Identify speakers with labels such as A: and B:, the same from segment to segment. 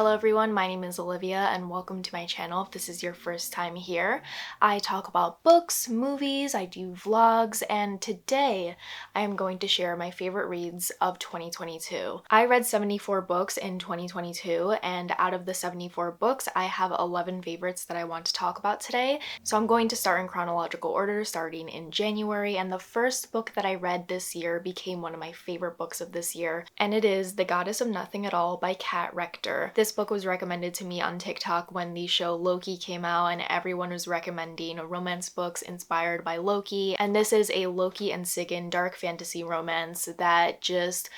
A: Hello everyone, my name is Olivia and welcome to my channel. If this is your first time here, I talk about books, movies, I do vlogs, and today I am going to share my favorite reads of 2022. I read 74 books in 2022, and out of the 74 books, I have 11 favorites that I want to talk about today. So I'm going to start in chronological order, starting in January, and the first book that I read this year became one of my favorite books of this year, and it is The Goddess of Nothing at All by Rector. This book was recommended to me on TikTok when the show Loki came out, and everyone was recommending romance books inspired by Loki. And this is a Loki and Sigyn dark fantasy romance that just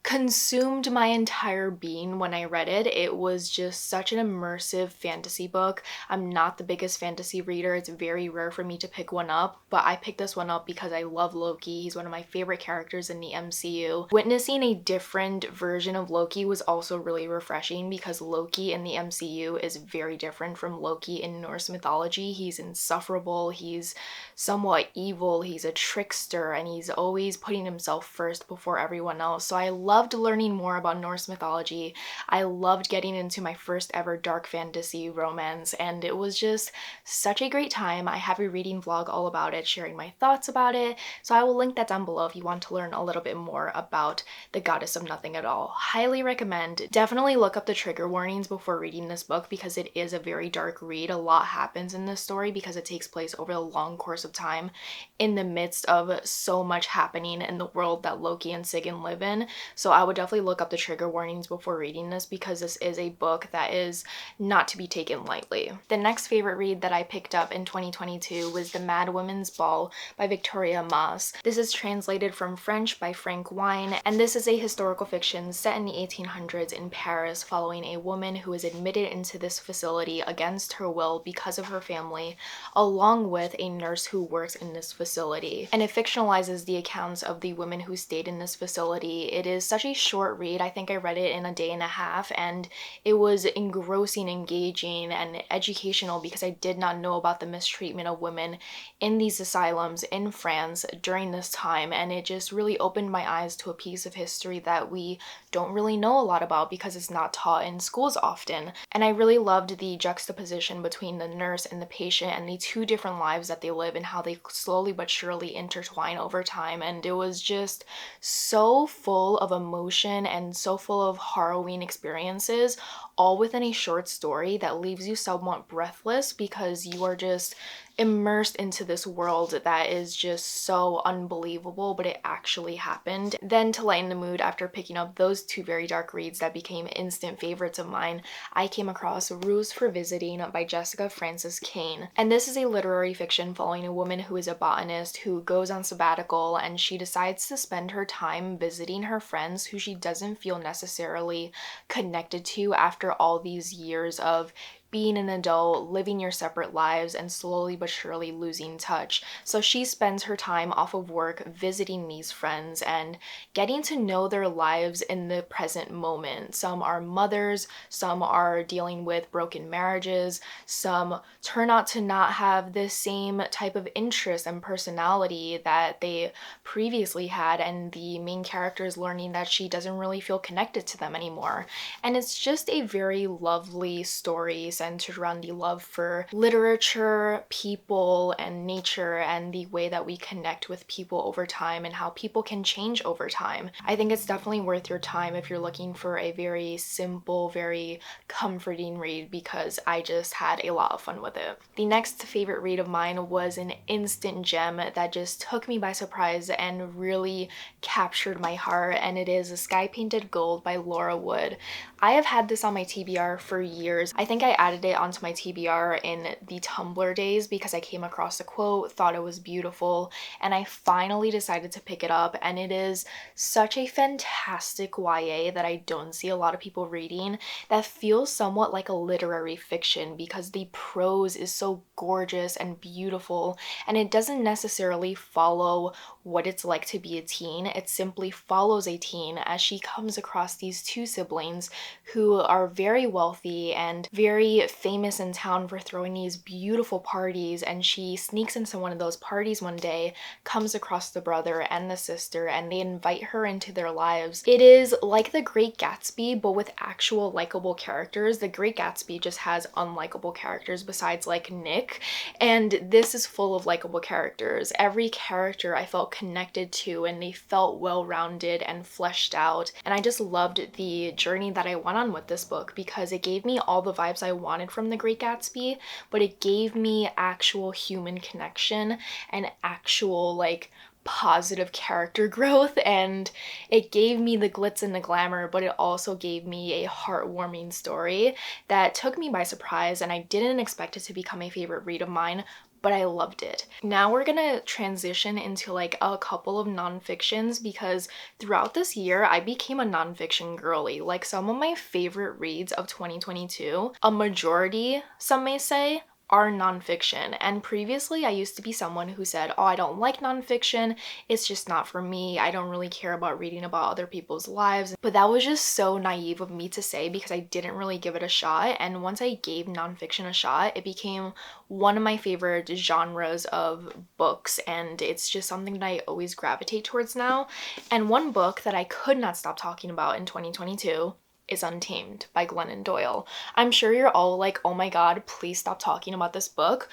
A: consumed my entire being when I read it. It was just such an immersive fantasy book. I'm not the biggest fantasy reader. It's very rare for me to pick one up, but I picked this one up because I love Loki. He's one of my favorite characters in the MCU. Witnessing a different version of Loki was also really refreshing because Loki in the MCU is very different from Loki in Norse mythology. He's insufferable, he's somewhat evil, he's a trickster, and he's always putting himself first before everyone else. So I loved learning more about Norse mythology. I loved getting into my first ever dark fantasy romance, and it was just such a great time. I have a reading vlog all about it, sharing my thoughts about it, so I will link that down below if you want to learn a little bit more about The Goddess of Nothing at All. Highly recommend. Definitely look up the trigger warnings before reading this book because it is a very dark read. A lot happens in this story because it takes place over a long course of time in the midst of so much happening in the world that Loki and Sigyn live in. So I would definitely look up the trigger warnings before reading this because this is a book that is not to be taken lightly. The next favorite read that I picked up in 2022 was The Mad Women's Ball by Victoria Maas. This is translated from French by Frank Wine, and this is a historical fiction set in the 1800s in Paris following a woman who is admitted into this facility against her will because of her family, along with a nurse who works in this facility. And it fictionalizes the accounts of the women who stayed in this facility. It is such a short read. I think I read it in a day and a half, and it was engrossing, engaging, and educational because I did not know about the mistreatment of women in these asylums in France during this time, and it just really opened my eyes to a piece of history that we don't really know a lot about because it's not taught in schools often. And I really loved the juxtaposition between the nurse and the patient and the two different lives that they live and how they slowly but surely intertwine over time, and it was just so full of emotion and so full of harrowing experiences, all within a short story that leaves you somewhat breathless because you are just immersed into this world that is just so unbelievable, but it actually happened. Then to lighten the mood after picking up those two very dark reads that became instant favorites of mine, I came across Rules for Visiting by Jessica Frances Kane. And this is a literary fiction following a woman who is a botanist who goes on sabbatical, and she decides to spend her time visiting her friends who she doesn't feel necessarily connected to after all these years of being an adult, living your separate lives, and slowly but surely losing touch. So she spends her time off of work visiting these friends and getting to know their lives in the present moment. Some are mothers, some are dealing with broken marriages, some turn out to not have the same type of interest and personality that they previously had, and the main character is learning that she doesn't really feel connected to them anymore. And it's just a very lovely story centered around the love for literature, people, and nature, and the way that we connect with people over time and how people can change over time. I think it's definitely worth your time if you're looking for a very simple, very comforting read because I just had a lot of fun with it. The next favorite read of mine was an instant gem that just took me by surprise and really captured my heart, and it is Sky Painted Gold by Laura Wood. I have had this on my TBR for years. I think I added it onto my TBR in the Tumblr days because I came across the quote, thought it was beautiful, and I finally decided to pick it up, and it is such a fantastic YA that I don't see a lot of people reading that feels somewhat like a literary fiction because the prose is so gorgeous and beautiful, and it doesn't necessarily follow what it's like to be a teen. It simply follows a teen as she comes across these two siblings who are very wealthy and very famous in town for throwing these beautiful parties, and she sneaks into one of those parties one day, comes across the brother and the sister, and they invite her into their lives. It is like The Great Gatsby, but with actual likable characters. The Great Gatsby just has unlikable characters besides like Nick, and this is full of likable characters. Every character I felt connected to, and they felt well-rounded and fleshed out, and I just loved the journey that I went on with this book because it gave me all the vibes I wanted from The Great Gatsby, but it gave me actual human connection and actual like positive character growth, and it gave me the glitz and the glamour, but it also gave me a heartwarming story that took me by surprise, and I didn't expect it to become a favorite read of mine, but I loved it. Now we're gonna transition into like a couple of nonfictions because throughout this year I became a nonfiction girly. Like some of my favorite reads of 2022, a majority, some may say, are nonfiction. And previously I used to be someone who said, oh, I don't like nonfiction, it's just not for me, I don't really care about reading about other people's lives. But that was just so naive of me to say because I didn't really give it a shot. And once I gave nonfiction a shot, it became one of my favorite genres of books, and it's just something that I always gravitate towards now. And one book that I could not stop talking about in 2022 is Untamed by Glennon Doyle. I'm sure you're all like, oh my god, please stop talking about this book.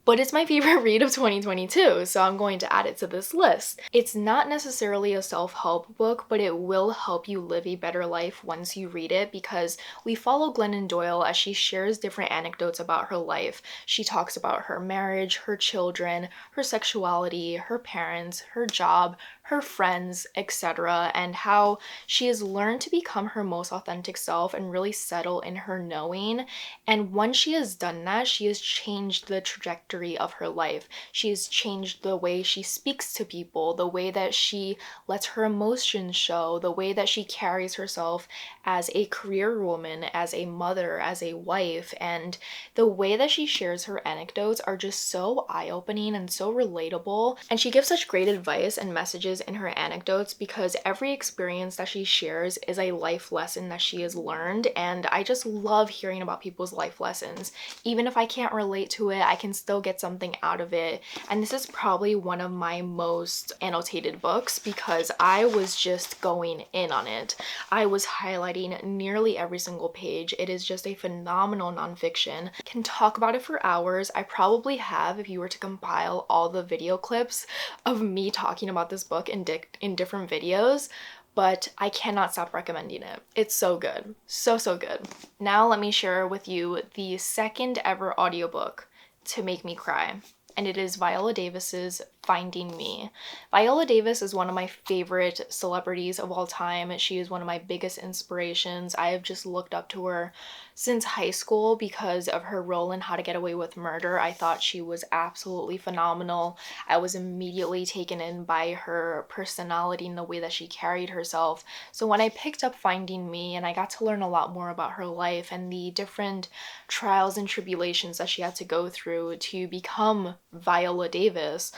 A: But it's my favorite read of 2022, so I'm going to add it to this list. It's not necessarily a self-help book, but it will help you live a better life once you read it because we follow Glennon Doyle as she shares different anecdotes about her life. She talks about her marriage, her children, her sexuality, her parents, her job, her friends, etc., and how she has learned to become her most authentic self and really settle in her knowing. And once she has done that, she has changed the trajectory of her life. She has changed the way she speaks to people, the way that she lets her emotions show, the way that she carries herself as a career woman, as a mother, as a wife, and the way that she shares her anecdotes are just so eye-opening and so relatable. And she gives such great advice and messages in her anecdotes because every experience that she shares is a life lesson that she has learned, and I just love hearing about people's life lessons. Even if I can't relate to it, I can still get something out of it. And this is probably one of my most annotated books because I was just going in on it. I was highlighting nearly every single page. It is just a phenomenal nonfiction. Can talk about it for hours. I probably have, if you were to compile all the video clips of me talking about this book in different videos, but I cannot stop recommending it. It's so good. So, so good. Now let me share with you the second ever audiobook to make me cry, and it is Viola Davis's Finding Me. Viola Davis is one of my favorite celebrities of all time. She is one of my biggest inspirations. I have just looked up to her since high school because of her role in How to Get Away with Murder. I thought she was absolutely phenomenal. I was immediately taken in by her personality and the way that she carried herself. So when I picked up Finding Me and I got to learn a lot more about her life and the different trials and tribulations that she had to go through to become Viola Davis,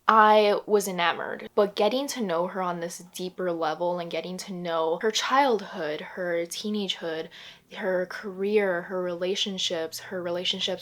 A: I was enamored. But getting to know her on this deeper level and getting to know her childhood, her teenagehood, her career, her relationships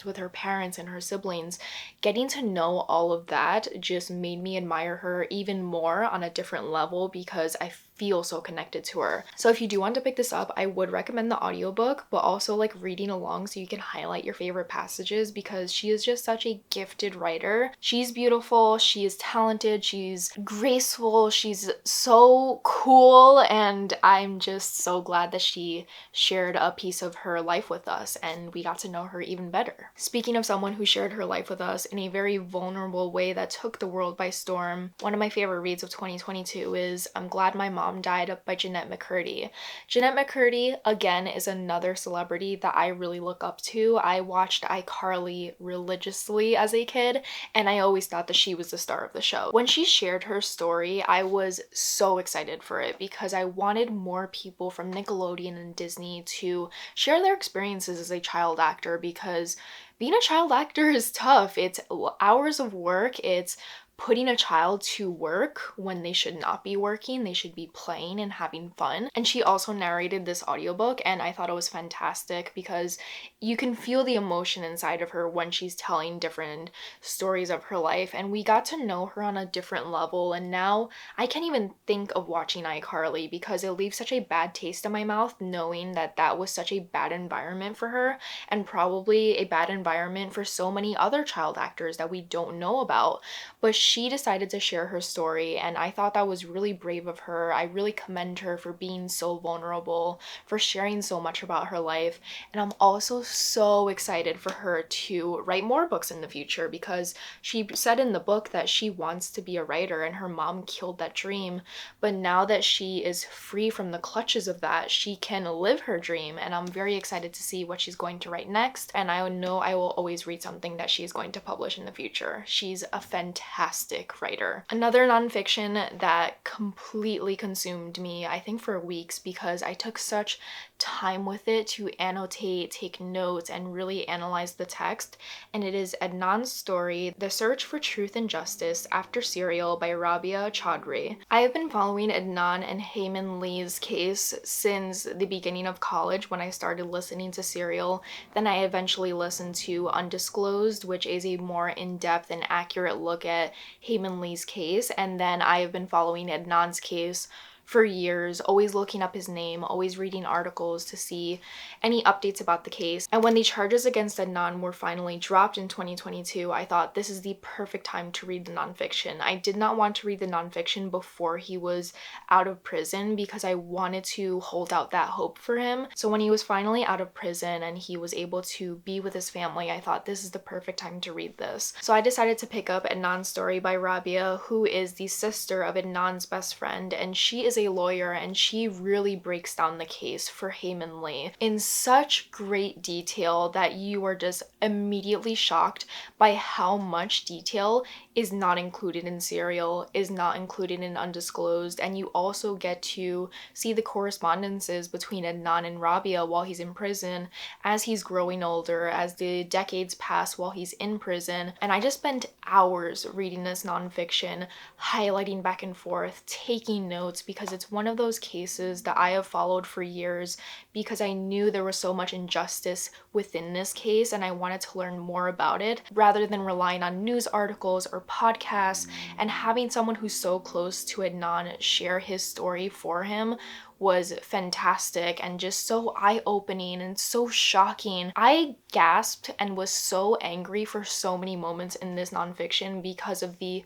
A: with her parents and her siblings, getting to know all of that just made me admire her even more on a different level because I feel so connected to her. So if you do want to pick this up, I would recommend the audiobook, but also like reading along so you can highlight your favorite passages because she is just such a gifted writer. She's beautiful, she is talented, she's graceful, she's so cool, and I'm just so glad that she shared a piece of her life with us and we got to know her even better. Speaking of someone who shared her life with us in a very vulnerable way that took the world by storm, one of my favorite reads of 2022 is I'm Glad My Mom Died by Jennette McCurdy. Jennette McCurdy, again, is another celebrity that I really look up to. I watched iCarly religiously as a kid, and I always thought that she was the star of the show. When she shared her story, I was so excited for it because I wanted more people from Nickelodeon and Disney to share their experiences as a child actor because being a child actor is tough. It's hours of work, it's putting a child to work when they should not be working. They should be playing and having fun. And she also narrated this audiobook, and I thought it was fantastic because you can feel the emotion inside of her when she's telling different stories of her life, and we got to know her on a different level. And now I can't even think of watching iCarly because it leaves such a bad taste in my mouth knowing that that was such a bad environment for her, and probably a bad environment for so many other child actors that we don't know about. But she decided to share her story, and I thought that was really brave of her. I really commend her for being so vulnerable, for sharing so much about her life. And I'm also so excited for her to write more books in the future because she said in the book that she wants to be a writer and her mom killed that dream. But now that she is free from the clutches of that, she can live her dream. And I'm very excited to see what she's going to write next. And I know I will always read something that she's going to publish in the future. She's a fantastic writer. Another nonfiction that completely consumed me, I think for weeks, because I took such time with it to annotate, take notes, and really analyze the text. And it is Adnan's story, The Search for Truth and Justice After Serial by Rabia Chaudhry. I have been following Adnan and Heyman Lee's case since the beginning of college when I started listening to Serial. Then I eventually listened to Undisclosed, which is a more in-depth and accurate look at Heyman Lee's case. And then I have been following Adnan's case for years, always looking up his name, always reading articles to see any updates about the case. And when the charges against Adnan were finally dropped in 2022, I thought this is the perfect time to read the nonfiction. I did not want to read the nonfiction before he was out of prison because I wanted to hold out that hope for him. So when he was finally out of prison and he was able to be with his family, I thought this is the perfect time to read this. So I decided to pick up Adnan's story by Rabia, who is the sister of Adnan's best friend, and she is a lawyer, and she really breaks down the case for Heyman Lee in such great detail that you are just immediately shocked by how much detail is not included in Serial, is not included in Undisclosed, and you also get to see the correspondences between Adnan and Rabia while he's in prison, as he's growing older, as the decades pass while he's in prison. And I just spent hours reading this nonfiction, highlighting back and forth, taking notes, because it's one of those cases that I have followed for years because I knew there was so much injustice within this case and I wanted to learn more about it rather than relying on news articles or podcasts. And having someone who's so close to Adnan share his story for him was fantastic and just so eye-opening and so shocking. I gasped and was so angry for so many moments in this nonfiction because of the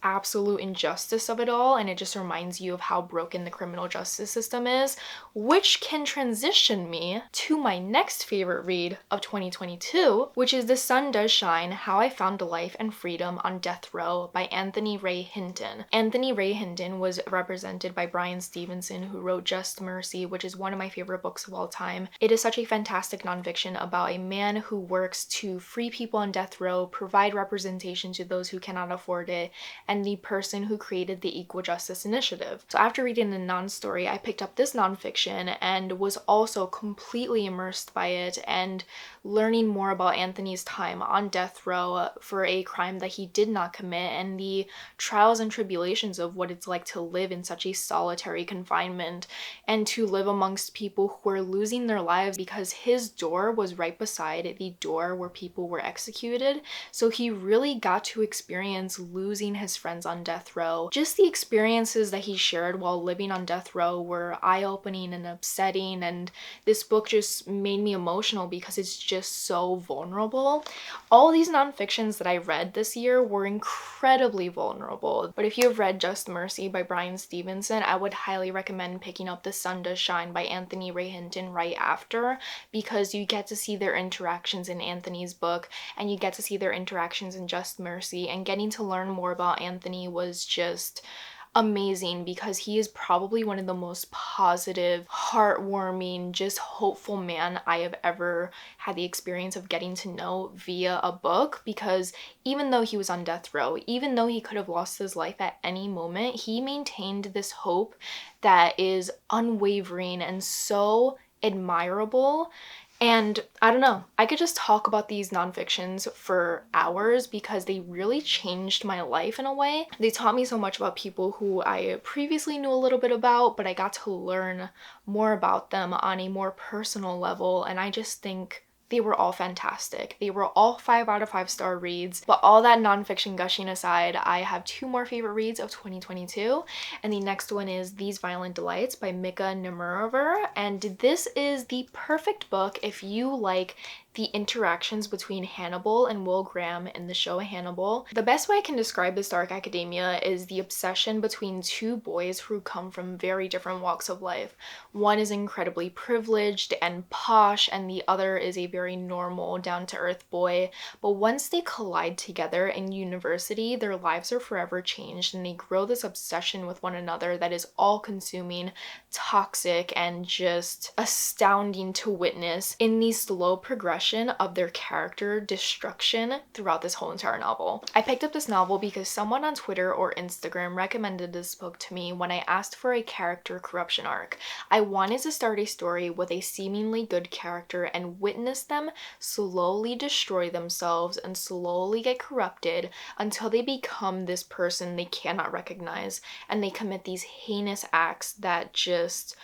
A: absolute injustice of it all, and it just reminds you of how broken the criminal justice system is, which can transition me to my next favorite read of 2022, which is The Sun Does Shine: How I Found a Life and Freedom on Death Row by Anthony Ray Hinton. Anthony Ray Hinton was represented by Bryan Stevenson, who wrote Just Mercy, which is one of my favorite books of all time. It is such a fantastic nonfiction about a man who works to free people on death row, provide representation to those who cannot afford it, and the person who created the Equal Justice Initiative. So after reading the non-story, I picked up this nonfiction and was also completely immersed by it and learning more about Anthony's time on death row for a crime that he did not commit and the trials and tribulations of what it's like to live in such a solitary confinement and to live amongst people who are losing their lives because his door was right beside the door where people were executed. So he really got to experience losing his friends on death row. Just the experiences that he shared while living on death row were eye-opening and upsetting, and this book just made me emotional because it's just so vulnerable. All these nonfictions that I read this year were incredibly vulnerable, but if you have read Just Mercy by Bryan Stevenson, I would highly recommend picking up The Sun Does Shine by Anthony Ray Hinton right after, because you get to see their interactions in Anthony's book and you get to see their interactions in Just Mercy, and getting to learn more about Anthony was just amazing because he is probably one of the most positive, heartwarming, just hopeful man I have ever had the experience of getting to know via a book. Because even though he was on death row, even though he could have lost his life at any moment, he maintained this hope that is unwavering and so admirable. And I don't know, I could just talk about these nonfictions for hours because they really changed my life in a way. They taught me so much about people who I previously knew a little bit about, but I got to learn more about them on a more personal level, and I just think they were all fantastic. They were all 5 out of 5 star reads. But all that nonfiction gushing aside, I have 2 more favorite reads of 2022, and the next one is These Violent Delights by Micah Nemerever. And this is the perfect book if you like the interactions between Hannibal and Will Graham in the show Hannibal. The best way I can describe this dark academia is the obsession between 2 boys who come from very different walks of life. One is incredibly privileged and posh, and the other is a very normal, down-to-earth boy. But once they collide together in university, their lives are forever changed, and they grow this obsession with one another that is all-consuming, toxic, and just astounding to witness in the slow progression of their character destruction throughout this whole entire novel. I picked up this novel because someone on Twitter or Instagram recommended this book to me when I asked for a character corruption arc. I wanted to start a story with a seemingly good character and witness them slowly destroy themselves and slowly get corrupted until they become this person they cannot recognize, and they commit these heinous acts that just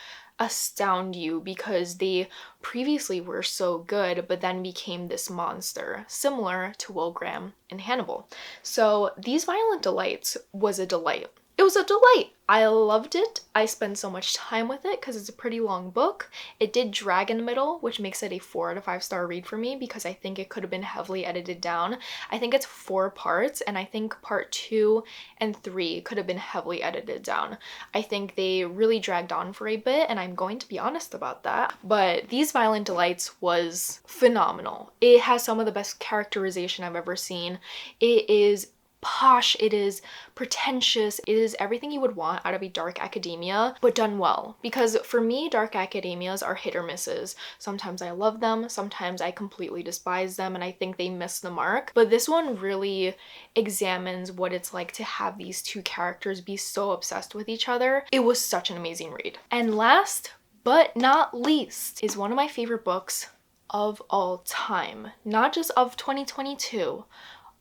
A: astound you because they previously were so good but then became this monster, similar to Will Graham and Hannibal. So These Violent Delights was a delight. It was a delight. I loved it. I spent so much time with it because it's a pretty long book. It did drag in the middle, which makes it a 4 out of 5 star read for me because I think it could have been heavily edited down. I think it's 4 parts, and I think part 2 and 3 could have been heavily edited down. I think they really dragged on for a bit, and I'm going to be honest about that. But These Violent Delights was phenomenal. It has some of the best characterization I've ever seen. It is posh, it is pretentious, it is everything you would want out of a dark academia, but done well. Because for me, dark academias are hit or misses. Sometimes I love them, sometimes I completely despise them, and I think they miss the mark. But this one really examines what it's like to have these 2 characters be so obsessed with each other. It was such an amazing read. And last but not least is one of my favorite books of all time. Not just of 2022,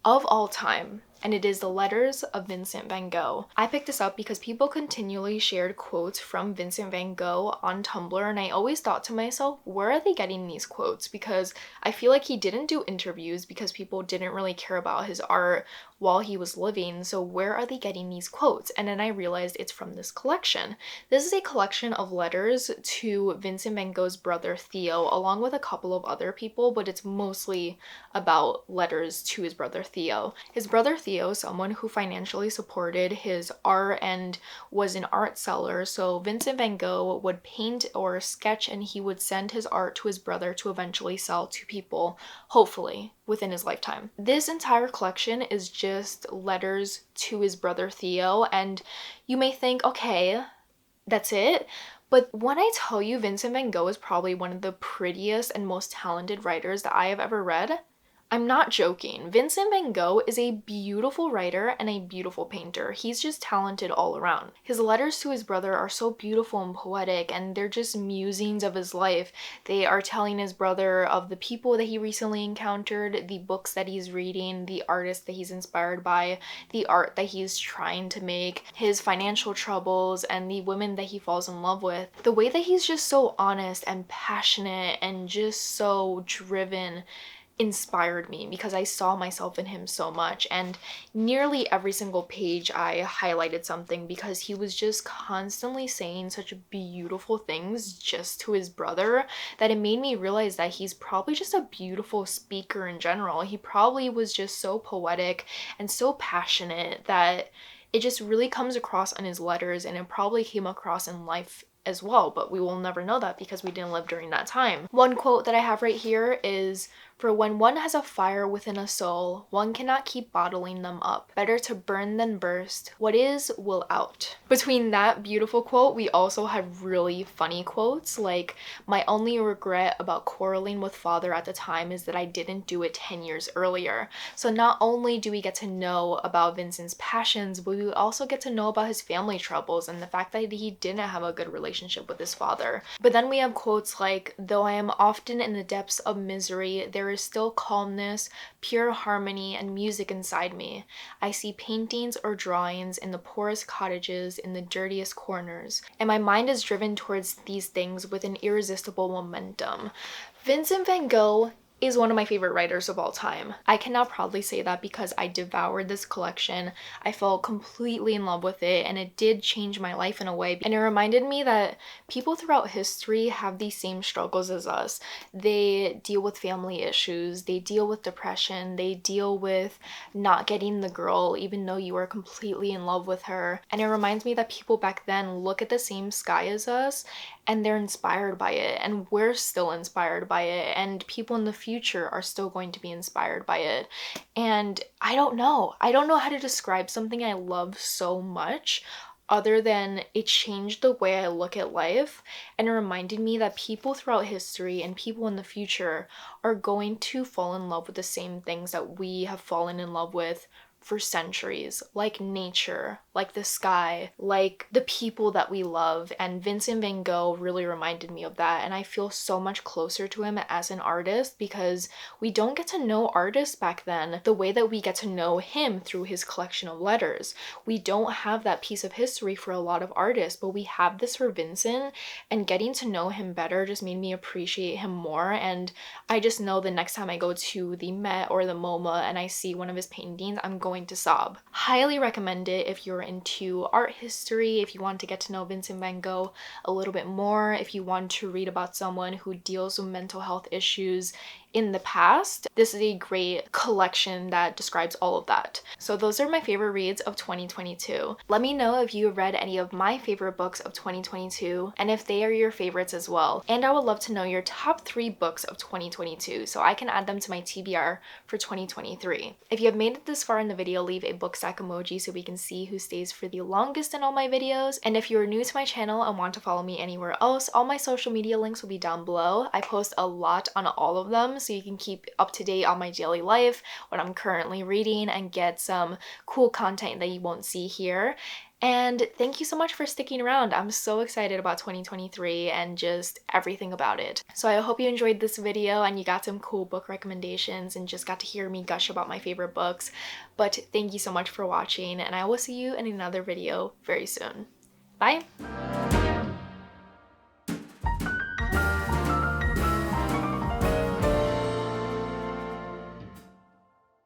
A: of all time, and it is The Letters of Vincent van Gogh. I picked this up because people continually shared quotes from Vincent van Gogh on Tumblr, and I always thought to myself, where are they getting these quotes? Because I feel like he didn't do interviews because people didn't really care about his art while he was living, so where are they getting these quotes? And then I realized it's from this collection. This is a collection of letters to Vincent van Gogh's brother Theo, along with a couple of other people, but it's mostly about letters to his brother Theo. His brother Theo, someone who financially supported his art and was an art seller, so Vincent van Gogh would paint or sketch and he would send his art to his brother to eventually sell to people, hopefully within his lifetime. This entire collection is just letters to his brother Theo, and you may think, okay, that's it. But when I tell you Vincent van Gogh is probably one of the prettiest and most talented writers that I have ever read, I'm not joking. Vincent van Gogh is a beautiful writer and a beautiful painter. He's just talented all around. His letters to his brother are so beautiful and poetic, and they're just musings of his life. They are telling his brother of the people that he recently encountered, the books that he's reading, the artists that he's inspired by, the art that he's trying to make, his financial troubles, and the women that he falls in love with. The way that he's just so honest and passionate and just so driven inspired me because I saw myself in him so much, and nearly every single page I highlighted something because he was just constantly saying such beautiful things just to his brother that it made me realize that he's probably just a beautiful speaker in general. He probably was just so poetic and so passionate that it just really comes across in his letters, and it probably came across in life as well, but we will never know that because we didn't live during that time. One quote that I have right here is, For when one has a fire within a soul, one cannot keep bottling them up. Better to burn than burst. What is, will out. Between that beautiful quote, we also have really funny quotes, like, my only regret about quarreling with father at the time is that I didn't do it 10 years earlier. So not only do we get to know about Vincent's passions, but we also get to know about his family troubles and the fact that he didn't have a good relationship with his father. But then we have quotes like, though I am often in the depths of misery, there is still calmness, pure harmony, and music inside me. I see paintings or drawings in the poorest cottages, in the dirtiest corners, and my mind is driven towards these things with an irresistible momentum. Vincent van Gogh is one of my favorite writers of all time. I can now proudly say that because I devoured this collection. I fell completely in love with it, and it did change my life in a way. And it reminded me that people throughout history have these same struggles as us. They deal with family issues, they deal with depression, they deal with not getting the girl even though you are completely in love with her. And it reminds me that people back then look at the same sky as us and they're inspired by it, and we're still inspired by it, and people in the future are still going to be inspired by it. And I don't know how to describe something I love so much other than it changed the way I look at life, and it reminded me that people throughout history and people in the future are going to fall in love with the same things that we have fallen in love with for centuries, like nature, like the sky, like the people that we love. And Vincent van Gogh really reminded me of that, and I feel so much closer to him as an artist because we don't get to know artists back then the way that we get to know him through his collection of letters. We don't have that piece of history for a lot of artists, but we have this for Vincent, and getting to know him better just made me appreciate him more. And I just know the next time I go to the Met or the MoMA and I see one of his paintings, I'm going to sob. Highly recommend it if you're into art history, if you want to get to know Vincent van Gogh a little bit more, if you want to read about someone who deals with mental health issues in the past. This is a great collection that describes all of that. So those are my favorite reads of 2022. Let me know if you have read any of my favorite books of 2022 and if they are your favorites as well. And I would love to know your top 3 books of 2022 so I can add them to my TBR for 2023. If you have made it this far in the video, leave a book stack emoji so we can see who stays for the longest in all my videos. And if you are new to my channel and want to follow me anywhere else, all my social media links will be down below. I post a lot on all of them, so you can keep up to date on my daily life, what I'm currently reading, and get some cool content that you won't see here. And thank you so much for sticking around. I'm so excited about 2023 and just everything about it. So I hope you enjoyed this video and you got some cool book recommendations and just got to hear me gush about my favorite books. But thank you so much for watching, and I will see you in another video very soon. Bye!